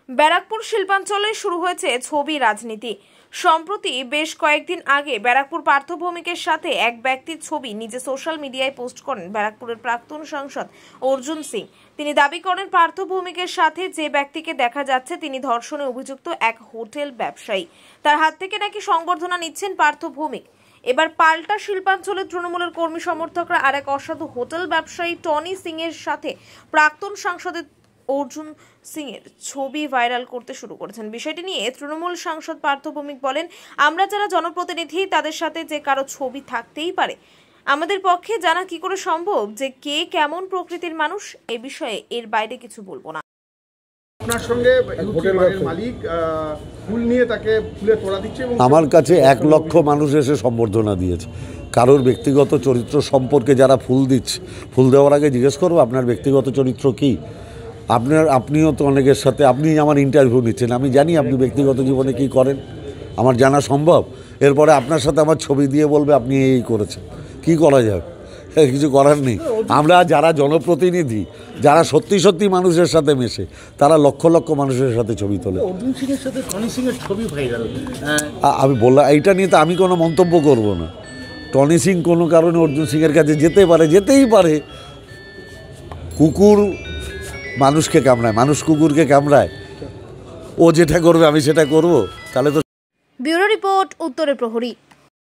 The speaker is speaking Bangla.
ব্যারাকপুর শিল্পাঞ্চলে শুরু হয়েছে ছবি রাজনীতি। সম্প্রতি বেশ কয়েকদিন আগে ব্যারাকপুর পার্থ ভৌমিকের সাথে এক ব্যক্তির ছবি নিজে সোশ্যাল মিডিয়ায় পোস্ট করেন ব্যারাকপুরের প্রাক্তন সাংসদ অর্জুন সিং। তিনি দাবি করেন পার্থ ভৌমিকের সাথে যে ব্যক্তিকে দেখা যাচ্ছে তিনি ধর্ষণে অভিযুক্ত এক হোটেল ব্যবসায়ী। তার হাত থেকে নাকি সংবর্ধনা নিচ্ছেন পার্থ ভৌমিক। এবার পাল্টা শিল্পাঞ্চলের তৃণমূলের কর্মী সমর্থকরা আরেক অসাধু হোটেল ব্যবসায়ী টনি সিং এর সাথে প্রাক্তন সাংসদের অর্জুন সিং এর ছবি ভাইরাল করতে শুরু করেছেন। বিষয়টি নিয়ে তৃণমূল সাংসদ পার্থ ভৌমিক বলেন, আমরা যারা জনপ্রতিনিধি তাদের সাথে যে কারো ছবি থাকতেই পারে, আমাদের পক্ষে জানা কি করে সম্ভব যে কে কেমন প্রকৃতির মানুষ। এ বিষয়ে এর বাইরে কিছু বলবো না। আপনার সঙ্গে হোটেলের মালিক ফুল নিয়ে তাকে ফুলে তোড়া দিচ্ছে এবং আমার কাছে 1 লক্ষ মানুষ এসে সম্বর্ধনা দিয়েছে। কারোর ব্যক্তিগত চরিত্র সম্পর্কে যারা ফুল দিচ্ছে, ফুল দেওয়ার আগে জিজ্ঞেস করবো আপনার ব্যক্তিগত চরিত্র কী। আপনিও তো অনেকের সাথে আপনি আমার ইন্টারভিউ নিচ্ছেন, আমি জানি আপনি ব্যক্তিগত জীবনে কী করেন, আমার জানা সম্ভব। এরপরে আপনার সাথে আমার ছবি দিয়ে বলবে আপনি এই করেছেন, কি করা যাবে? কিছু করার নেই। আমরা যারা জনপ্রতিনিধি, যারা সত্যি সত্যি মানুষের সাথে মেশে, তারা লক্ষ লক্ষ মানুষের সাথে ছবি তোলে। অর্জুন সিং এর সাথে টনি সিং এর ছবি ভাইরাল। আমি বললাম এইটা নিয়ে তো আমি কোনো মন্তব্য করব না। টনি সিং কোনো কারণে অর্জুন সিংয়ের কাছে যেতেই পারে। কুকুর মানুষকে কামড়ায়, মানুষ কুকুরকে কামড়ায়, ও যেটা করবে আমি সেটা করব, তাহলে তো। ব্যুরো রিপোর্ট, উত্তরের প্রহরী।